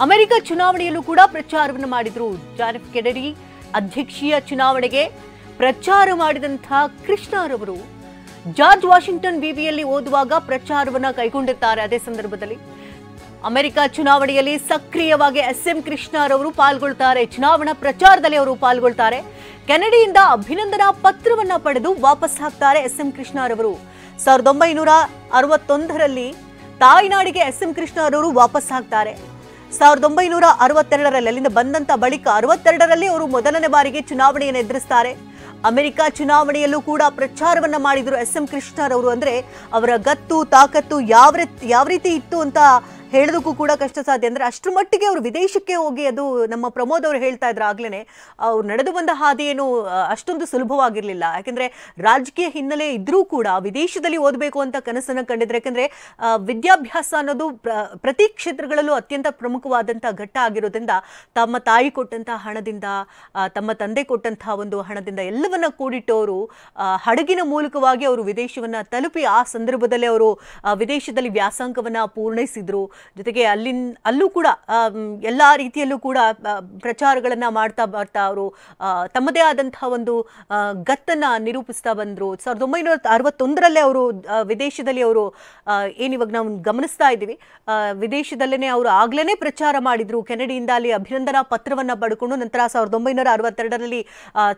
America ಚುನಾವಣೆಯಲ್ಲೂ ಕೂಡ ಪ್ರಚಾರವನ್ನು ಮಾಡಿದ್ರು. ಜಾನ್ ಎಫ್ ಕೆನೆಡಿ ಅಧ್ಯಕ್ಷೀಯ ಚುನಾವಣೆಗೆ ಪ್ರಚಾರ ಮಾಡಿದಂತಹ ಕೃಷ್ಣರವರು ಜಾರ್ಜ್ ವಾಷಿಂಗ್ಟನ್ ವಿವಿಯಲ್ಲಿ ಓದುವಾಗ ಪ್ರಚಾರವನ್ನ ಕೈಗೊಂಡಿದ್ದಾರೆ. ಅದೇ ಸಂದರ್ಭದಲ್ಲಿ ಅಮೆರಿಕ ಚುನಾವಣೆಯಲ್ಲಿ ಸಕ್ರಿಯವಾಗಿ ಎಸ್.ಎಂ. ಕೃಷ್ಣರವರು ಪಾಲ್ಗೊಳ್ತಾರೆ. ಚುನಾವಣಾ ಪ್ರಚಾರದಲ್ಲಿ ಅವರು ಪಾಲ್ಗೊಳ್ತಾರೆ. ಕೆನೆಡಿಯಿಂದ ಅಭಿನಂದನಾ ಪತ್ರವನ್ನ ಪಡೆದು ವಾಪಸ್ ಹಾಕ್ತಾರೆ ಎಸ್.ಎಂ. ಕೃಷ್ಣರವರು. 1961ರಲ್ಲಿ ತಾಯ್ನಾಡಿಗೆ ಎಸ್.ಎಂ. ಕೃಷ್ಣರವರು ವಾಪಸ್ ಹಾಕ್ತಾರೆ. 1962ರಲ್ಲಿ ಅಲ್ಲಿಂದ ಬಂದಂತ ಬಳಿಕ 62ರಲ್ಲಿ ಅವರು ಮೊದಲನೇ ಬಾರಿಗೆ ಚುನಾವಣೆಯನ್ನು ಎದುರಿಸ್ತಾರೆ. ಅಮೆರಿಕ ಚುನಾವಣೆಯಲ್ಲೂ ಕೂಡ ಪ್ರಚಾರವನ್ನ ಮಾಡಿದ್ರು ಎಸ್.ಎಂ. ಕೃಷ್ಣರವರು. ಅಂದ್ರೆ ಅವರ ಗತ್ತು ತಾಕತ್ತು ಯಾವ ರೀತಿ ಇತ್ತು ಅಂತ ಹೇಳೋದಕ್ಕೂ ಕೂಡ ಕಷ್ಟ ಸಾಧ್ಯ. ಅಂದ್ರೆ ಅಷ್ಟರ ಮಟ್ಟಿಗೆ ಅವರು ವಿದೇಶಕ್ಕೆ ಹೋಗಿ, ಅದು ನಮ್ಮ ಪ್ರಮೋದ್ ಅವರು ಹೇಳ್ತಾ ಇದ್ರು ಆಗ್ಲೇನೆ, ಅವ್ರು ನಡೆದು ಬಂದ ಹಾದಿ ಏನು ಅಷ್ಟೊಂದು ಸುಲಭವಾಗಿರ್ಲಿಲ್ಲ. ಯಾಕಂದ್ರೆ ರಾಜಕೀಯ ಹಿನ್ನೆಲೆ ಇದ್ರೂ ಕೂಡ ವಿದೇಶದಲ್ಲಿ ಓದಬೇಕು ಅಂತ ಕನಸನ್ನ ಕಂಡಿದ್ರು. ಯಾಕಂದ್ರೆ ವಿದ್ಯಾಭ್ಯಾಸ ಅನ್ನೋದು ಪ್ರತಿ ಕ್ಷೇತ್ರಗಳಲ್ಲೂ ಅತ್ಯಂತ ಪ್ರಮುಖವಾದಂತಹ ಘಟ್ಟ ಆಗಿರೋದ್ರಿಂದ ತಮ್ಮ ತಾಯಿ ಕೊಟ್ಟಂತಹ ಹಣದಿಂದ, ತಮ್ಮ ತಂದೆ ಕೊಟ್ಟಂತಹ ಒಂದು ಹಣದಿಂದ ಎಲ್ಲವನ್ನ ಕೂಡಿಟ್ಟು ಅವರು ಹಡಗಿನ ಮೂಲಕವಾಗಿ ಅವರು ವಿದೇಶವನ್ನ ತಲುಪಿ ಆ ಸಂದರ್ಭದಲ್ಲಿ ಅವರು ವಿದೇಶದಲ್ಲಿ ವ್ಯಾಸಂಗವನ್ನ ಪೂರ್ಣೈಸಿದ್ರು. ಜೊತೆಗೆ ಅಲ್ಲೂ ಕೂಡ ಎಲ್ಲಾ ರೀತಿಯಲ್ಲೂ ಕೂಡ ಪ್ರಚಾರಗಳನ್ನ ಮಾಡ್ತಾ ಅವರು ತಮ್ಮದೇ ಆದಂತಹ ಒಂದು ಗತ್ತನ್ನ ನಿರೂಪಿಸ್ತಾ ಬಂದ್ರು. 1961ರಲ್ಲೇ ಅವರು ವಿದೇಶದಲ್ಲಿ ಅವರು ಏನಿವಾಗ ನಾವು ಗಮನಿಸ್ತಾ ಇದ್ದೀವಿ, ವಿದೇಶದಲ್ಲೇನೆ ಅವರು ಆಗ್ಲೇನೆ ಪ್ರಚಾರ ಮಾಡಿದ್ರು. ಕೆನೆಡಿಯಿಂದ ಅಲ್ಲಿ ಅಭಿನಂದನಾ ಪತ್ರವನ್ನ ಪಡ್ಕೊಂಡು ನಂತರ 1962ರಲ್ಲಿ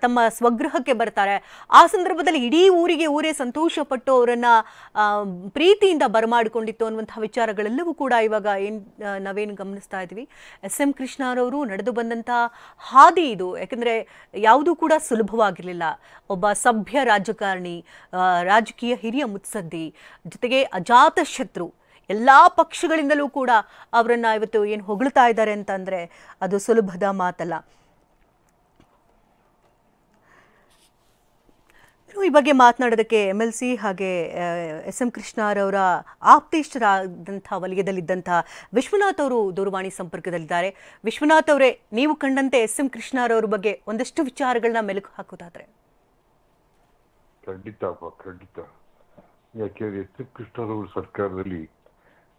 ತಮ್ಮ ಸ್ವಗೃಹಕ್ಕೆ ಬರ್ತಾರೆ. ಆ ಸಂದರ್ಭದಲ್ಲಿ ಇಡೀ ಊರೇ ಸಂತೋಷ ಪಟ್ಟು ಅವರನ್ನ ಪ್ರೀತಿಯಿಂದ ಬರಮಾಡಿಕೊಂಡಿತ್ತು ಅನ್ನುವಂತಹ ವಿಚಾರಗಳೆಲ್ಲವೂ ಕೂಡ ಇವಾಗ ನಾವೇನು ಗಮನಿಸ್ತಾ ಇದ್ವಿ. ಎಸ್.ಎಂ. ಕೃಷ್ಣರವರು ನಡೆದು ಬಂದಂತ ಹಾದಿ ಇದು. ಯಾಕಂದ್ರೆ ಯಾವುದೂ ಕೂಡ ಸುಲಭವಾಗಿರ್ಲಿಲ್ಲ. ಒಬ್ಬ ಸಭ್ಯ ರಾಜಕಾರಣಿ, ರಾಜಕೀಯ ಹಿರಿಯ ಮುತ್ಸದ್ದಿ, ಜೊತೆಗೆ ಅಜಾತ ಶತ್ರು, ಎಲ್ಲಾ ಪಕ್ಷಗಳಿಂದಲೂ ಕೂಡ ಅವರನ್ನ ಇವತ್ತು ಏನು ಹೊಗಳ್ತಾ ಇದ್ದಾರೆ ಅಂತಂದ್ರೆ ಅದು ಸುಲಭದ ಮಾತಲ್ಲ. ಈ ಬಗ್ಗೆ ಮಾತನಾಡೋದಕ್ಕೆ MLC ಹಾಗೆ ಎಸ್.ಎಂ. ಕೃಷ್ಣರವರ ಆಪ್ತೇಷ್ಟರಾದಂತಹ ವಲಯದಲ್ಲಿದ್ದಂತಹ ವಿಶ್ವನಾಥ್ ಅವರು ದೂರವಾಣಿ ಸಂಪರ್ಕದಲ್ಲಿದ್ದಾರೆ. ವಿಶ್ವನಾಥ್ ಅವರೇ, ನೀವು ಕಂಡಂತೆ ಎಸ್.ಎಂ. ಕೃಷ್ಣರವರ ಬಗ್ಗೆ ಒಂದಷ್ಟು ವಿಚಾರಗಳನ್ನ ಮೆಲುಕು ಹಾಕೋದಾದ್ರೆ. ಖಂಡಿತ. ಯಾಕೆಂದ್ರೆ ಎಸ್.ಎಂ. ಕೃಷ್ಣರವರ ಸರ್ಕಾರದಲ್ಲಿ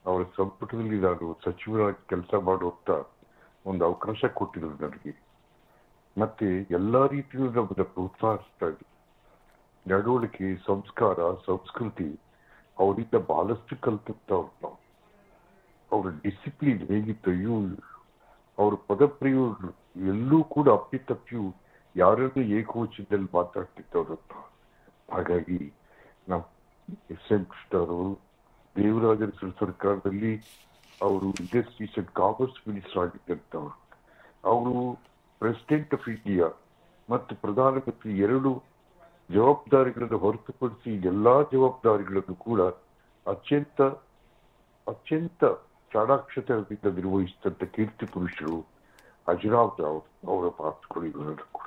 ಅವರ ಸಂಪುಟದಲ್ಲಿ ನಾನು ಸಚಿವರಾಗಿ ಕೆಲಸ ಮಾಡುವಂತ ಒಂದು ಅವಕಾಶ ಕೊಟ್ಟಿದ್ರು ನನಗೆ. ಮತ್ತೆ ಎಲ್ಲಾ ರೀತಿಯಲ್ಲೂ ನಮ್ಮನ್ನ ಪ್ರೋತ್ಸಾಹಿಸ್ತಾ ಇದ್ರು. ನಡವಳಿಕೆ, ಸಂಸ್ಕಾರ, ಸಂಸ್ಕೃತಿ ಅವರಿಂದ ಬಹಳಷ್ಟು ಕಲ್ತವ್ರು ನಾವು. ಅವರ ಡಿಸಿಪ್ಲಿನ್ ಹೇಗಿತ್ತು, ಅವರ ಪದಪ್ರಯೋಗ ಎಲ್ಲೂ ಕೂಡ ಅಪ್ಪಿತಪ್ಪಿಯು ಯಾರನ್ನು ಏಕವಚನದಲ್ಲಿ ಮಾತಾಡ್ತಿದ್ದವ್ರು. ಹಾಗಾಗಿ ನಾವು ಎಸ್.ಎಂ. ಕೃಷ್ಣರವರು ದೇವರಾಜರ ಸರ್ಕಾರದಲ್ಲಿ ಅವರು ಇಂಡಸ್ಟ್ರೀಸ್ ಅಂಡ್ ಕಾಮರ್ಸ್ ಮಿನಿಸ್ಟರ್ ಆಗಿದ್ದಂಥವ್ರು. ಅವರು ಪ್ರೆಸಿಡೆಂಟ್ ಆಫ್ ಇಂಡಿಯಾ ಮತ್ತು ಪ್ರಧಾನಮಂತ್ರಿ ಎರಡು ಜವಾಬ್ದಾರಿಗಳನ್ನು ಹೊರತುಪಡಿಸಿ ಎಲ್ಲಾ ಜವಾಬ್ದಾರಿಗಳನ್ನು ಕೂಡ ಅತ್ಯಂತ ಚಾಣಾಕ್ಷತೆಯಿಂದ ನಿರ್ವಹಿಸಿದಂತ ಕೀರ್ತಿ ಪುರುಷರು ಅಜರಾವ್ ರಾವ್ ಅವರ ಪಾತ್ರಗಳು ಕೂಡ.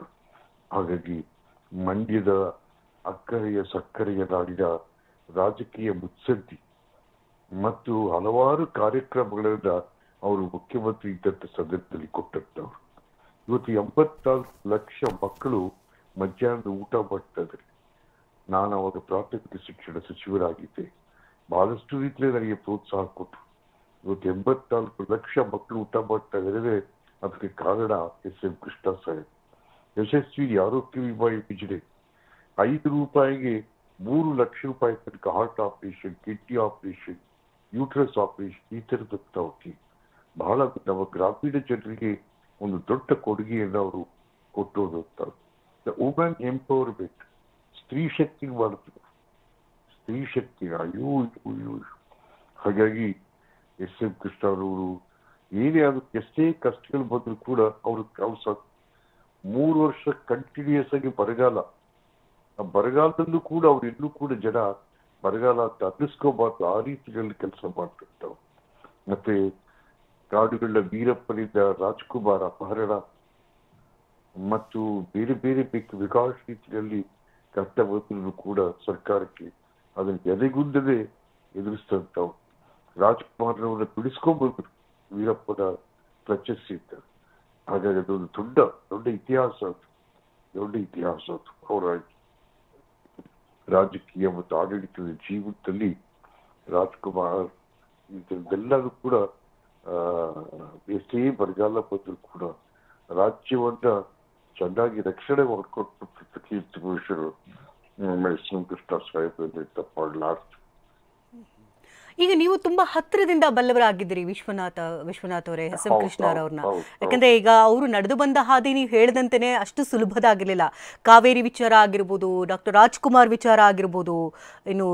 ಹಾಗಾಗಿ ಮಂಡ್ಯದ ಅಕ್ಕರೆಯ ಸಕ್ಕರೆಯ ನಾಡಿನ ರಾಜಕೀಯ ಮುತ್ಸದ್ದಿ ಮತ್ತು ಹಲವಾರು ಕಾರ್ಯಕ್ರಮಗಳನ್ನ ಅವರು ಮುಖ್ಯಮಂತ್ರಿ ಇದ್ದಂತ ಸಂದರ್ಭದಲ್ಲಿ ಕೊಟ್ಟಂತವ್ರು. ಇವತ್ತು 84 ಲಕ್ಷ ಮಕ್ಕಳು ಮಧ್ಯಾಹ್ನದ ಊಟ ಮಾಡ್ತಾ ಇದ್ದಾರೆ. ನಾನು ಅವಾಗ ಪ್ರಾಥಮಿಕ ಶಿಕ್ಷಣ ಸಚಿವರಾಗಿದ್ದೆ. ಬಹಳಷ್ಟು ರೀತಿಯಲ್ಲಿ ನನಗೆ ಪ್ರೋತ್ಸಾಹ ಕೊಟ್ಟರು. ಇವತ್ತು 84 ಲಕ್ಷ ಮಕ್ಕಳು ಊಟ ಮಾಡ್ತಾ ಇದ್ದಾರೆ. ಅದಕ್ಕೆ ಕಾರಣ ಎಸ್.ಎಂ. ಕೃಷ್ಣ ಸಾಹೇಬ್. ಯಶಸ್ವಿ ಆರೋಗ್ಯ ವಿಮಾ ಯೋಜನೆ 5 ರೂಪಾಯಿಗೆ 3 ಲಕ್ಷ ರೂಪಾಯಿ ತನಕ heart operation, kidney operation, uterus operation ಈ ತರದಕ್ಕೆ ಬಹಳ ನಮ್ಮ ಗ್ರಾಮೀಣ ಜನರಿಗೆ ಒಂದು ದೊಡ್ಡ ಕೊಡುಗೆಯನ್ನು ಅವರು ಕೊಟ್ಟೋದಂತ. ವುಮೆನ್ ಎಂಪವರ್ಮೆಂಟ್, ಸ್ತ್ರೀ ಶಕ್ತಿ ಮಾಡುತ್ತಿದ್ದಾರೆ. ಸ್ತ್ರೀ ಶಕ್ತಿ ಅಯ್ಯೋ. ಹಾಗಾಗಿ ಎಸ್.ಎಂ. ಕೃಷ್ಣರವರು ಏನೇ ಅದಕ್ಕೆ ಎಷ್ಟೇ ಕಷ್ಟಗಳು ಬಂದರೂ ಕೂಡ ಅವರು 3 ವರ್ಷ ಕಂಟಿನ್ಯೂಸ್ ಆಗಿ ಬರಗಾಲದಲ್ಲೂ ಕೂಡ ಅವ್ರು ಎಲ್ಲೂ ಕೂಡ ಜನ ಬರಗಾಲ ಅಂತ ಅನ್ನಿಸ್ಕೋಬಾರ್ದು ಆ ರೀತಿಯಲ್ಲಿ ಕೆಲಸ ಮಾಡ್ತಿರ್ತಾವ. ಮತ್ತೆ ಕಾಡುಗಳ ವೀರಪ್ಪನಿಂದ ರಾಜ್ಕುಮಾರ್ ಅಪಹರಣ ಮತ್ತು ಬೇರೆ ಬೇರೆ ವಿಕಾಸ ರೀತಿಯಲ್ಲಿ ಕಷ್ಟ ಬಂದರೂ ಕೂಡ ಸರ್ಕಾರಕ್ಕೆ ಅದನ್ನು ಎದೆಗುಂದದೆ ಎದುರಿಸ್ತಂತಾವ್. ರಾಜ್ಕುಮಾರ್ನವ್ರನ್ನ ಬಿಡಿಸ್ಕೊಂಡ್ಬಂದ್ರು ವೀರಪ್ಪನ ಪ್ರಶಸ್ತಿಯಿಂದ. ಹಾಗಾಗಿ ಅದೊಂದು ದೊಡ್ಡ ಇತಿಹಾಸ ಅದು ಅವರ ರಾಜಕೀಯ ಮತ್ತು ಆಡಳಿತದ ಜೀವನದಲ್ಲಿ. ರಾಜ್ಕುಮಾರ್ ಇದೆಲ್ಲರೂ ಕೂಡ ಎಷ್ಟೇ ಬರಗಾಲ ಬಂದರೂ ಕೂಡ ರಾಜ್ಯವನ್ನ ಚೆನ್ನಾಗಿ ರಕ್ಷಣೆ ಮಾಡಿಕೊಟ್ಟು ಕೀರ್ತಿ ಪುರುಷರು ಎಸ್ ಎಂ ಕೃಷ್ಣ ಸಾಹೇಬ್ ತಪ್ಪಾಡ್ಲಾರ್ದು. ಈಗ ನೀವು ತುಂಬಾ ಹತ್ತಿರದಿಂದ ಬಲ್ಲವರಾಗಿದ್ದೀರಿ ವಿಶ್ವನಾಥ್ ಅವರೇ, ಎಸ್ ಎಂ ಕೃಷ್ಣರವ್ರನ್ನ. ಯಾಕಂದ್ರೆ ಈಗ ಅವರು ನಡೆದು ಬಂದ ಹಾದಿ ನೀವು ಹೇಳಿದಂತೆನೆ ಅಷ್ಟು ಸುಲಭದಾಗಿರ್ಲಿಲ್ಲ. ಕಾವೇರಿ ವಿಚಾರ ಆಗಿರ್ಬೋದು, ಡಾಕ್ಟರ್ ರಾಜ್ಕುಮಾರ್ ವಿಚಾರ ಆಗಿರ್ಬೋದು, ಇನ್ನು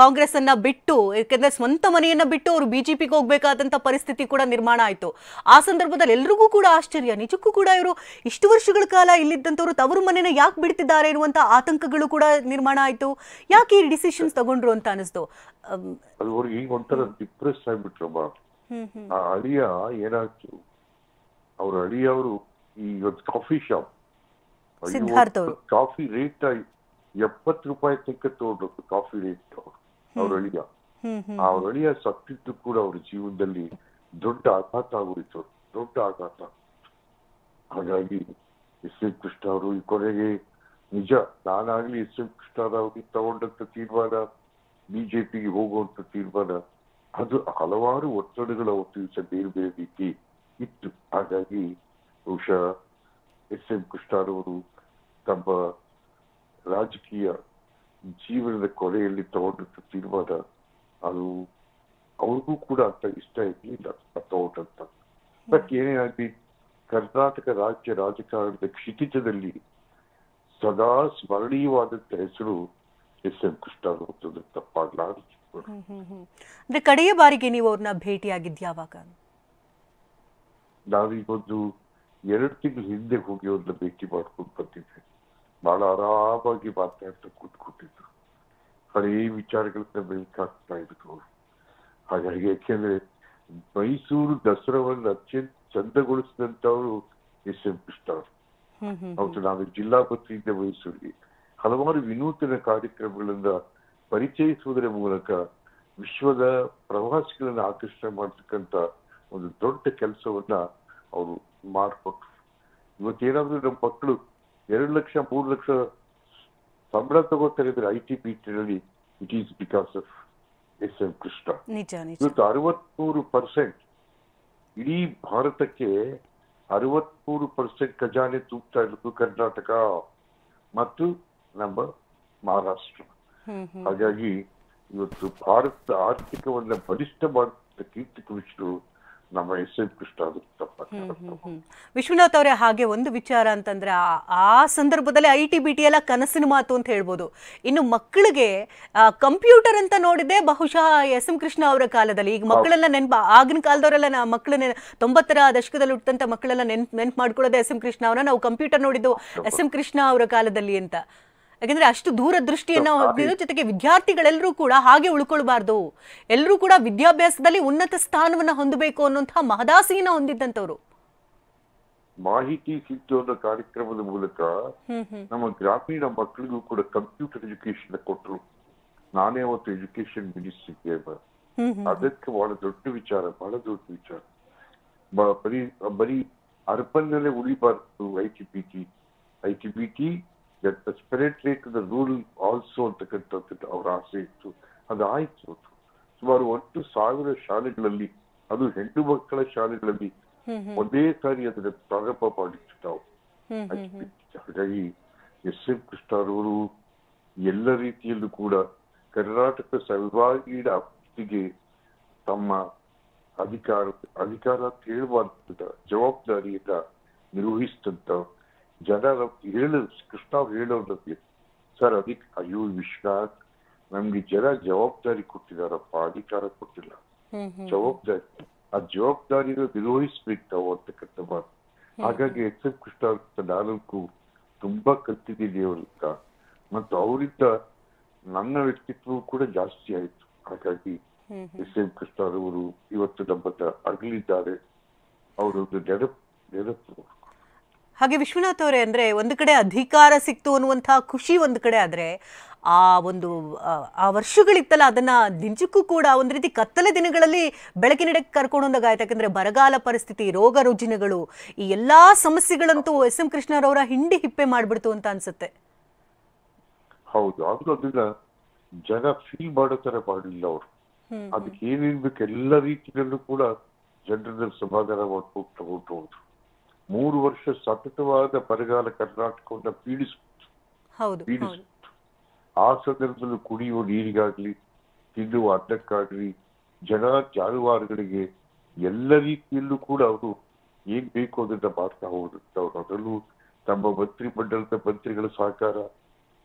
ಕಾಂಗ್ರೆಸ್ ಅನ್ನ ಬಿಟ್ಟು, ಯಾಕಂದ್ರೆ ಸ್ವಂತ ಮನೆಯನ್ನ ಬಿಟ್ಟು ಅವರು ಬಿಜೆಪಿಗೆ ಹೋಗ್ಬೇಕಾದಂತ ಪರಿಸ್ಥಿತಿ ಕೂಡ ನಿರ್ಮಾಣ ಆಯ್ತು. ಆ ಸಂದರ್ಭದಲ್ಲಿ ಎಲ್ರಿಗೂ ಕೂಡ ಆಶ್ಚರ್ಯ, ನಿಜಕ್ಕೂ ಕೂಡ ಇವರು ಇಷ್ಟು ವರ್ಷಗಳ ಕಾಲ ಇಲ್ಲಿದ್ದಂಥವ್ರು ತವರು ಮನೆನ ಯಾಕೆ ಬಿಡ್ತಿದ್ದಾರೆ ಎನ್ನುವಂತ ಆತಂಕಗಳು ಕೂಡ ನಿರ್ಮಾಣ ಆಯ್ತು. ಯಾಕೆ ಈ ಡಿಸಿಷನ್ಸ್ ತಗೊಂಡ್ರು ಅಂತ ಅನಿಸ್ತು. ಅದು ಅವ್ರಿಗೆ ಈಗ ಒಂಥರ ಡಿಪ್ರೆಸ್ ಆಗ್ಬಿಟ್ರಮ್ಮ. ಆ ಅಳಿಯ ಏನಾಯ್ತು, ಅವ್ರ ಅಳಿಯವರು ಈ ಒಂದು ಕಾಫಿ ಶಾಪ್, ಕಾಫಿ ರೇಟ್ 70 ರೂಪಾಯಿ ತನಕ ತಗೊಂಡ್ರು ಕಾಫಿ ರೇಟ್. ಅವ್ರ ಅಳಿಯ ಅವ್ರ ಅಳಿಯ ಸತ್ತಿದ್ದು ಕೂಡ ಅವ್ರ ಜೀವನದಲ್ಲಿ ದೊಡ್ಡ ಆಘಾತ ಆಗೋಯ್ತು, ದೊಡ್ಡ ಆಘಾತ. ಹಾಗಾಗಿ ಎಸ್ ಎಂ ಕೃಷ್ಣ ಅವರು ಈ ಕೊನೆಗೆ ನಿಜ, ನಾನಾಗ್ಲಿ ಎಸ್ ಎಂ ಕೃಷ್ಣ ಅವ್ರಿಗೆ ತಗೊಂಡಂತ ತೀರ್ಮಾನ, ಬಿಜೆಪಿಗೆ ಹೋಗುವಂತ ತೀರ್ಮಾನ, ಅದು ಹಲವಾರು ಒತ್ತಡಗಳ ದಿವಸ ಬೇರೆ ಬೇರೆ ರೀತಿ ಇತ್ತು. ಹಾಗಾಗಿ ಬಹುಶಃ ಎಸ್ ಎಂ ಕೃಷ್ಣರವರು ತಮ್ಮ ರಾಜಕೀಯ ಜೀವನದ ಕೊನೆಯಲ್ಲಿ ತಗೊಂಡಂತ ತೀರ್ಮಾನ ಅದು ಅವ್ರಿಗೂ ಕೂಡ ಅಂತ ಇಷ್ಟ ಇರಲಿಲ್ಲ ತಗೊಂಡಂತ. ಬಟ್ ಏನೇ ಆಗಲಿ ಕರ್ನಾಟಕ ರಾಜ್ಯ ರಾಜಕಾರಣದ ಕ್ಷಿತಿಜದಲ್ಲಿ ಸದಾ ಸ್ಮರಣೀಯವಾದಂತ ಹೆಸರು ಎಸ್ ಎಂ ಕೃಷ್ಣ ಅವರು ತಪ್ಪಾಗ್ಲಾರ್ದು. ಅಂದ್ರೆ ಕಡೆಯ ಬಾರಿಗೆ ನೀವು ಅವ್ರನ್ನ ಭೇಟಿಯಾಗಿದ್ಯಾವಾಗ? ನಾವೀಗೊಂದು 2 ತಿಂಗಳ ಹಿಂದೆ ಹೋಗಿ ಅವ್ರನ್ನ ಭೇಟಿ ಮಾಡ್ಕೊಂಡು ಬಂದಿದ್ದೆ. ಬಹಳ ಆರಾಮಾಗಿ ಮಾತಾಡ್ತಾ ಕೂತ್ಕೊಟ್ಟಿದ್ರು, ಹಳೇ ವಿಚಾರಗಳನ್ನ ಬೆಳಕಾಗ್ತಾ ಇದ್ರು ಅವರು. ಹಾಗಾಗಿ ಯಾಕೆಂದ್ರೆ ಮೈಸೂರು ದಸರಾವನ್ನು ಅತ್ಯಂತ ಚಂದಗೊಳಿಸಿದಂತವರು ಎಸ್ ಎಂ ಕೃಷ್ಣ ಅವರು. ಹೌದು, ನಾನು ಜಿಲ್ಲಾ ಮಂತ್ರಿಯಿಂದ ಮೈಸೂರಿಗೆ ಹಲವಾರು ವಿನೂತನ ಕಾರ್ಯಕ್ರಮಗಳನ್ನ ಪರಿಚಯಿಸುವುದರ ಮೂಲಕ ವಿಶ್ವದ ಪ್ರವಾಸಿಗಳನ್ನ ಆಕರ್ಷಣೆ ಮಾಡತಕ್ಕಂತ ಒಂದು ದೊಡ್ಡ ಕೆಲಸವನ್ನ ಅವರು ಮಾಡಿಕೊಟ್ರು. ಇವತ್ತೇನಾದ್ರೂ ನಮ್ಮ ಮಕ್ಕಳು 2 ಲಕ್ಷ 3 ಲಕ್ಷ ಸಂಬಳ ತಗೋತಾರೆ ಇದ್ರೆ ITBT it is because of S M Krishna. ಇವತ್ತು 63% ಇಡೀ ಭಾರತಕ್ಕೆ 63% ಖಜಾನೆ ತೂಗ್ತಾ ಇರೋದು ಕರ್ನಾಟಕ ಮತ್ತು ನಮ್ಮ ಮಹಾರಾಷ್ಟ್ರ. ಹಾಗಾಗಿ ಇವತ್ತು ಭಾರತದ ಆರ್ಥಿಕವನ್ನ ಬಲಿಷ್ಠ ಮಾಡುತ್ತ ಕೀರ್ತಿ ಪುರುಷರು ನಮ್ಮ ಎಸ್ ಎಂ ಕೃಷ್ಣ. ವಿಶ್ವನಾಥ್ ಅವರೇ, ಹಾಗೆ ಒಂದು ವಿಚಾರ ಅಂತಂದ್ರೆ ಆ ಸಂದರ್ಭದಲ್ಲಿ ITBT ಎಲ್ಲ ಕನಸಿನ ಮಾತು ಅಂತ ಹೇಳ್ಬೋದು. ಇನ್ನು ಮಕ್ಕಳಿಗೆ ಕಂಪ್ಯೂಟರ್ ಅಂತ ನೋಡಿದೆ ಬಹುಶಃ ಎಸ್ ಎಂ ಕೃಷ್ಣ ಅವರ ಕಾಲದಲ್ಲಿ. ಈಗ ಮಕ್ಕಳೆಲ್ಲ ಆಗಿನ ಕಾಲದವರೆಲ್ಲ ಮಕ್ಕಳನ್ನ 90ರ ದಶಕದಲ್ಲಿ ಹುಟ್ಟಂತ ಮಕ್ಕಳೆಲ್ಲ ನೆನ್ಪು ಮಾಡ್ಕೊಳ್ಳೋದೇ ಎಸ್ ಎಂ ಕೃಷ್ಣ ಅವರ. ನಾವು ಕಂಪ್ಯೂಟರ್ ನೋಡಿದ್ದು ಎಸ್ ಎಂ ಕೃಷ್ಣ ಅವರ ಕಾಲದಲ್ಲಿ ಅಂತ. ಯಾಕಂದ್ರೆ ಅಷ್ಟು ದೂರದೃಷ್ಟಿಯನ್ನ ಹೊಂದಿದ್ದು, ಜೊತೆಗೆ ವಿದ್ಯಾರ್ಥಿಗಳೆಲ್ಲರೂ ಕೂಡ ಹಾಗೆ ಉಳ್ಕೊಳ್ಬಾರ್ದು, ಎಲ್ಲರೂ ಕೂಡ ವಿದ್ಯಾಭ್ಯಾಸದಲ್ಲಿ ಉನ್ನತ ಸ್ಥಾನವನ್ನ ಹೊಂದಬೇಕು ಅನ್ನುವಂತಹ ಮಹದಾಸೆಯನ್ನ ಹೊಂದಿದ್ದಂತವ್ರು. ಮಾಹಿತಿ ಸಿದ್ದು ಕಾರ್ಯಕ್ರಮದ ಮೂಲಕ ನಮ್ಮ ಗ್ರಾಮೀಣ ಮಕ್ಕಳಿಗೂ ಕೂಡ ಕಂಪ್ಯೂಟರ್ ಎಜುಕೇಶನ್ ಕೊಟ್ಟರು. ನಾನೇ ಅವತ್ತು ಎಜುಕೇಶನ್ ಮಿನಿಸ್ಟ್ರಿಗೆ ಅದಕ್ಕೆ ಬಹಳ ದೊಡ್ಡ ವಿಚಾರ, ಬಹಳ ದೊಡ್ಡ ವಿಚಾರ. ಬರೀ ಅರ್ಬನ್ ನಲ್ಲೇ ಉಳಿಬಾರ್ದು ITBT penetrate the rural also ಅಂತಕ್ಕಂಥದ್ದು ಅವರ ಆಸೆ ಇತ್ತು. ಅದಾಯ್ತು. ಸುಮಾರು 1,000 ಶಾಲೆಗಳಲ್ಲಿ, ಅದು ಹೆಣ್ಣು ಮಕ್ಕಳ ಶಾಲೆಗಳಲ್ಲಿ ಒಂದೇ ಸಾರಿ ಅದನ್ನ ಪ್ರಾರಂಭ ಮಾಡಿತ್ತು ನಾವು. ಹಾಗಾಗಿ ಎಸ್ ಎಂ ಕೃಷ್ಣರವರು ಎಲ್ಲ ರೀತಿಯಲ್ಲೂ ಕೂಡ ಕರ್ನಾಟಕ ಸರ್ವಾಂಗೀಣ ಅಭಿವೃದ್ಧಿಗೆ ತಮ್ಮ ಅಧಿಕಾರ ಕೇಳುವಂತ ಜವಾಬ್ದಾರಿಯನ್ನ ನಿರ್ವಹಿಸಿದಂತ ಜನರ ಕೃಷ್ಣ ಹೇಳೋದಕ್ಕೆ ಸರ್ ಅಯ್ಯೋ ವಿಶ್ವನಾಥ್, ನಮ್ಗೆ ಜನ ಜವಾಬ್ದಾರಿ ಕೊಟ್ಟಿದಾರಪ್ಪ, ಅಧಿಕಾರ ಕೊಟ್ಟಿಲ್ಲ, ಜವಾಬ್ದಾರಿ, ಆ ಜವಾಬ್ದಾರಿನ ನಿರ್ವಹಿಸ್ಬೇಕು ನಾವು ಅಂತಕ್ಕಂಥ ಮಾತು. ಹಾಗಾಗಿ ಎಸ್ ಎಂ ಕೃಷ್ಣ ನಾಲ್ಕು ತುಂಬಾ ಕಲ್ತಿದ್ದೀನಿ ಅವರಿಂದ, ಮತ್ತು ಅವರಿಂದ ನನ್ನ ವ್ಯಕ್ತಿತ್ವ ಕೂಡ ಜಾಸ್ತಿ ಆಯ್ತು. ಹಾಗಾಗಿ ಎಸ್ ಎಂ ಕೃಷ್ಣ ಅವರು ಇವತ್ತು ನಮ್ಮ ಅಗಲಿದ್ದಾರೆ. ಅವರೊಂದು ನೆನಪು. ಹಾಗೆ ವಿಶ್ವನಾಥ್ ಅವರೇ, ಅಂದ್ರೆ ಒಂದು ಕಡೆ ಅಧಿಕಾರ ಸಿಕ್ತು ಅನ್ನುವಂತಹ ಖುಷಿ ಒಂದು ಕಡೆ ಆದ್ರೆ, ಆ ವರ್ಷಗಳಿತ್ತಲ್ಲ ಅದನ್ನ ನಿಜಕ್ಕೂ ಕೂಡ ಒಂದ್ ರೀತಿ ಕತ್ತಲೆ ದಿನಗಳಲ್ಲಿ ಬೆಳಕಿನೆಡೆಗೆ ಕರ್ಕೊಂಡು ಹೋದಾಗಾಯ್ತು. ಯಾಕಂದ್ರೆ ಬರಗಾಲ ಪರಿಸ್ಥಿತಿ, ರೋಗ ರುಜಿನಗಳು, ಈ ಎಲ್ಲಾ ಸಮಸ್ಯೆಗಳಂತೂ ಎಸ್ ಎಂ ಕೃಷ್ಣರವರ ಹಿಂಡಿ ಹಿಪ್ಪೆ ಮಾಡ್ಬಿಡ್ತು ಅಂತ ಅನ್ಸುತ್ತೆ. ಹೌದು, ಆದ್ರೂ ಅದನ್ನ ಜನ ಫೀಲ್ ಮಾಡೋ ತರ ಮಾಡಲಿಲ್ಲ ಅವರು. ಅದಕ್ಕೆ ಏನಿರ್ಬೇಕು ಎಲ್ಲ ರೀತಿಯಲ್ಲೂ ಕೂಡ ಜನರನ್ನ ಸಮಾಧಾನ ಮಾಡ್ಕೊಂಡು ತಗೊಂಡು ಹೋದ್ರು. 3 ವರ್ಷ ಸತತವಾದ ಬರಗಾಲ ಕರ್ನಾಟಕವನ್ನ ಪೀಡಿಸ್ಬಿಟ್ಟು ಆ ಸಂದರ್ಭದಲ್ಲೂ ಕುಡಿಯುವ ನೀರಿಗಾಗ್ಲಿ ತಿನ್ನುವ ಅನ್ನಕ್ಕಾಗ್ಲಿ ಜನ ಜಾನುವಾರುಗಳಿಗೆ ಎಲ್ಲ ರೀತಿಯಲ್ಲೂ ಕೂಡ ಅವರು ಏನ್ ಬೇಕು ಅದನ್ನ ಮಾಡ್ತಾ ಹೋಗುತ್ತವ್ರು. ಅದರಲ್ಲೂ ತಮ್ಮ ಮಂತ್ರಿ ಮಂಡಲದ ಮಂತ್ರಿಗಳ ಸಹಕಾರ,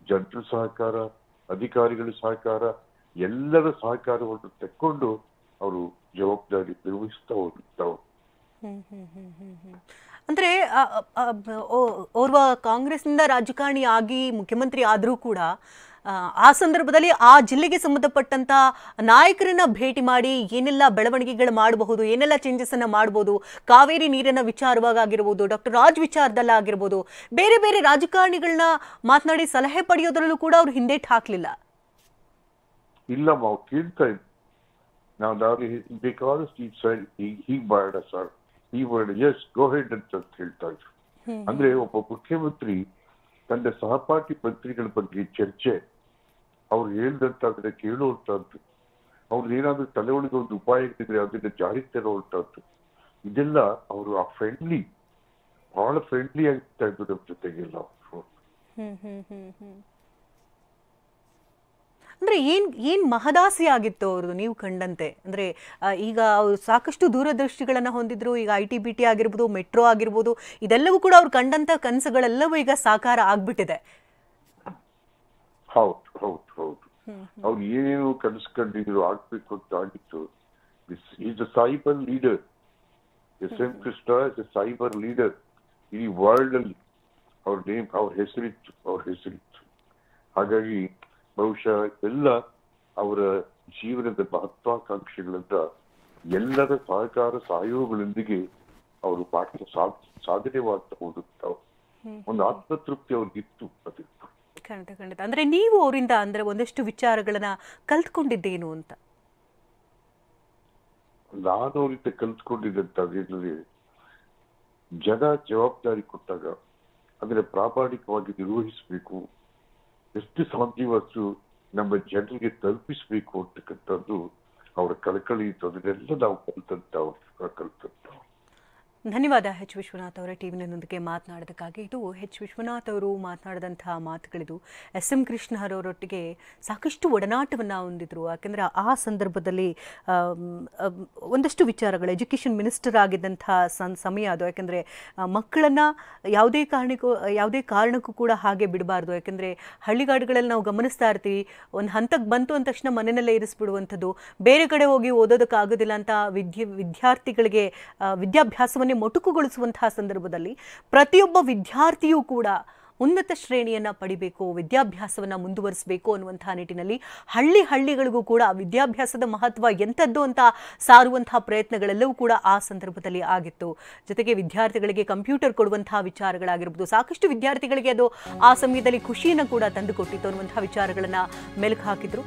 ಜನರ ಸಹಕಾರ, ಅಧಿಕಾರಿಗಳ ಸಹಕಾರ, ಎಲ್ಲರ ಸಹಕಾರವನ್ನು ತೆಕ್ಕೊಂಡು ಅವರು ಜವಾಬ್ದಾರಿ ನಿರ್ವಹಿಸ್ತಾ ಹೋಗುತ್ತವ್ರು. ಅಂದ್ರೆ ಓರ್ವ ಕಾಂಗ್ರೆಸ್ನಿಂದ ರಾಜಕಾರಣಿ ಆಗಿ ಮುಖ್ಯಮಂತ್ರಿ ಆದರೂ ಕೂಡ ಆ ಸಂದರ್ಭದಲ್ಲಿ ಆ ಜಿಲ್ಲೆಗೆ ಸಂಬಂಧಪಟ್ಟಂತ ನಾಯಕರನ್ನ ಭೇಟಿ ಮಾಡಿ ಏನೆಲ್ಲ ಬೆಳವಣಿಗೆಗಳು ಮಾಡಬಹುದು, ಏನೆಲ್ಲ ಚೇಂಜಸ್ ಅನ್ನ ಮಾಡಬಹುದು, ಕಾವೇರಿ ನೀರಿನ ವಿಚಾರವಾಗಿರ್ಬೋದು, ಡಾಕ್ಟರ್ ರಾಜ್ ವಿಚಾರದಲ್ಲಾಗಿರ್ಬೋದು, ಬೇರೆ ಬೇರೆ ರಾಜಕಾರಣಿಗಳನ್ನ ಮಾತನಾಡಿ ಸಲಹೆ ಪಡೆಯೋದ್ರಲ್ಲೂ ಕೂಡ ಅವ್ರು ಹಿಂದೇಟ್ ಹಾಕ್ಲಿಲ್ಲ. ಇಲ್ಲ ನಾವು ಕೇಳ್ತಾ ಇದ್ವಿ. ನಾವು ಬೇಕಾದಷ್ಟು ಹೀಗ್ ಮಾಡೋಣ ಸರ್, ಹೀಗ್ ಮಾಡೋಣ, ಎಸ್ ಗೋ ಹೆಡ್ ಅಂತ ಹೇಳ್ತಾ ಇದ್ರು. ಅಂದ್ರೆ ಒಬ್ಬ ಮುಖ್ಯಮಂತ್ರಿ ತನ್ನ ಸಹಪಾಠಿ ಮಂತ್ರಿಗಳ ಬಗ್ಗೆ ಚರ್ಚೆ, ಅವ್ರು ಹೇಳ್ದಂತಾದ್ರೆ ಕೇಳುವಂತದ್ದು, ಅವ್ರದ್ದು ಏನಾದ್ರೂ ತಲೆ ಒಳಗೆ ಒಂದು ಉಪಾಯ ಇದ್ರೆ ಅದನ್ನ ಜಾರಿಗೆ ತರುವಂತದ್ದು, ಇದೆಲ್ಲ ಅವರು ಆ ಬಹಳ ಫ್ರೆಂಡ್ಲಿ ಆಗ್ತಾ ಇದ್ರು ನಮ್ಮ ಜೊತೆಗೆಲ್ಲ. ಅಂದ್ರೆ ಏನ್ ಮಹದಾಸೆ ಆಗಿತ್ತು ಅವ್ರದ್ದು ನೀವು ಕಂಡಂತೆ? ಅಂದ್ರೆ ಈಗ ಅವ್ರು ಸಾಕಷ್ಟು ದೂರದೃಷ್ಟಿಗಳನ್ನ ಹೊಂದಿದ್ರು. ಈಗ ITBT ಆಗಿರ್ಬೋದು, ಮೆಟ್ರೋ ಆಗಿರ್ಬೋದು, ಇದೆಲ್ಲವೂ ಕೂಡ ಅವ್ರು ಕಂಡಂತ ಕನಸುಗಳೆಲ್ಲವೂ ಈಗ ಸಾಕಾರ ಆಗ್ಬಿಟ್ಟಿದೆ. ಹೌದು ಅವ್ರು ಏನೇನು ಕನಸು ಕಂಡಿದ್ರು, ಆಗ್ಬೇಕು ಅಂತ ಆಗಿತ್ತು. Is a cyber leader. SM Krishna is a cyber leader. ಈ ವರ್ಲ್ಡ್ ಅಲ್ಲಿ ಅವ್ರ ಹೆಸರಿತ್ತು. ಹಾಗಾಗಿ ಬಹುಶಃ ಎಲ್ಲ ಅವರ ಜೀವನದ ಮಹತ್ವಾಕಾಂಕ್ಷೆಗಳನ್ನ ಎಲ್ಲರ ಸಹಕಾರ ಸಹಯೋಗಗಳೊಂದಿಗೆ ಅವರು ಸಾಧನೆ ಮಾಡ್ತಾ ಹೋಗುತ್ತಾವ. ಒಂದು ಆತ್ಮತೃಪ್ತಿ ಅವ್ರಿಗಿತ್ತು. ಅದಿತ್ತು ಖಂಡಿತ. ಅಂದ್ರೆ ನೀವು ಅವರಿಂದ ಅಂದ್ರೆ ಒಂದಷ್ಟು ವಿಚಾರಗಳನ್ನ ಕಲ್ತ್ಕೊಂಡಿದ್ದೇನು ಅಂತ? ನಾನು ಅವರಿಂದ ಕಲ್ತ್ಕೊಂಡಿದ್ದಂತಾದ್ರೆ, ಜನ ಜವಾಬ್ದಾರಿ ಕೊಟ್ಟಾಗ ಅಂದ್ರೆ ಪ್ರಾಮಾಣಿಕವಾಗಿ ನಿರ್ವಹಿಸಬೇಕು, ಎಷ್ಟು ಸಾಧ್ಯವಷ್ಟು ನಮ್ಮ ಜನರಿಗೆ ತಲುಪಿಸಬೇಕು ಅಂತಕ್ಕಂಥದ್ದು ಅವರ ಕಳಕಳಿ ಇತ್ತು. ಅದನ್ನೆಲ್ಲ ನಾವು ಕಲ್ತಂತ. ಧನ್ಯವಾದ H. ವಿಶ್ವನಾಥ್ ಅವರ ಟಿವಿನೊಂದಿಗೆ ಮಾತನಾಡೋದಕ್ಕಾಗಿ. ಇದು H. ವಿಶ್ವನಾಥ್ ಅವರು ಮಾತನಾಡಿದಂತಹ ಮಾತುಗಳಿದು. SM ಕೃಷ್ಣರವರೊಟ್ಟಿಗೆ ಸಾಕಷ್ಟು ಒಡನಾಟವನ್ನು ಹೊಂದಿದ್ರು. ಯಾಕೆಂದರೆ ಆ ಸಂದರ್ಭದಲ್ಲಿ ಒಂದಷ್ಟು ವಿಚಾರಗಳು, ಎಜುಕೇಷನ್ ಮಿನಿಸ್ಟರ್ ಆಗಿದ್ದಂತಹ ಸಮಯ ಅದು. ಯಾಕೆಂದರೆ ಮಕ್ಕಳನ್ನು ಯಾವುದೇ ಕಾರಣಕ್ಕೂ ಕೂಡ ಹಾಗೆ ಬಿಡಬಾರ್ದು. ಯಾಕೆಂದರೆ ಹಳ್ಳಿಗಾಡುಗಳಲ್ಲಿ ನಾವು ಗಮನಿಸ್ತಾ ಇರ್ತೀವಿ, ಒಂದು ಹಂತಕ್ಕೆ ಬಂತು ಅಂದ ತಕ್ಷಣ ಮನೆಯಲ್ಲೇ ಇರಿಸ್ಬಿಡುವಂಥದ್ದು, ಬೇರೆ ಕಡೆ ಹೋಗಿ ಓದೋದಕ್ಕಾಗೋದಿಲ್ಲ ಅಂತ ವಿದ್ಯಾರ್ಥಿಗಳಿಗೆ ವಿದ್ಯಾಭ್ಯಾಸವನ್ನೇ ಮೊಟಕುಗೊಳಿಸುವಂತಹ ಸಂದರ್ಭದಲ್ಲಿ ಪ್ರತಿಯೊಬ್ಬ ವಿದ್ಯಾರ್ಥಿಯೂ ಕೂಡ ಉನ್ನತ ಶ್ರೇಣಿಯನ್ನು ಪಡಿಬೇಕು, ವಿದ್ಯಾಭ್ಯಾಸವನ್ನು ಮುಂದುವರಿಸಬೇಕು ಅನ್ನುವಂತಹ ನಿಟ್ಟಿನಲ್ಲಿ ಹಳ್ಳಿಗಳಿಗೂ ಕೂಡ ವಿದ್ಯಾಭ್ಯಾಸದ ಮಹತ್ವ ಎಂಥದ್ದು ಅಂತ ಸಾರುವಂತಹ ಪ್ರಯತ್ನಗಳೆಲ್ಲವೂ ಕೂಡ ಆ ಸಂದರ್ಭದಲ್ಲಿ ಆಗಿತ್ತು. ಜೊತೆಗೆ ವಿದ್ಯಾರ್ಥಿಗಳಿಗೆ ಕಂಪ್ಯೂಟರ್ ಕೊಡುವಂತಹ ವಿಚಾರಗಳಾಗಿರ್ಬೋದು, ಸಾಕಷ್ಟು ವಿದ್ಯಾರ್ಥಿಗಳಿಗೆ ಅದು ಆ ಸಮಯದಲ್ಲಿ ಖುಷಿಯನ್ನು ಕೂಡ ತಂದುಕೊಟ್ಟಿತ್ತು ಅನ್ನುವಂತಹ ವಿಚಾರಗಳನ್ನು ಮೆಲುಕು ಹಾಕಿದ್ರು.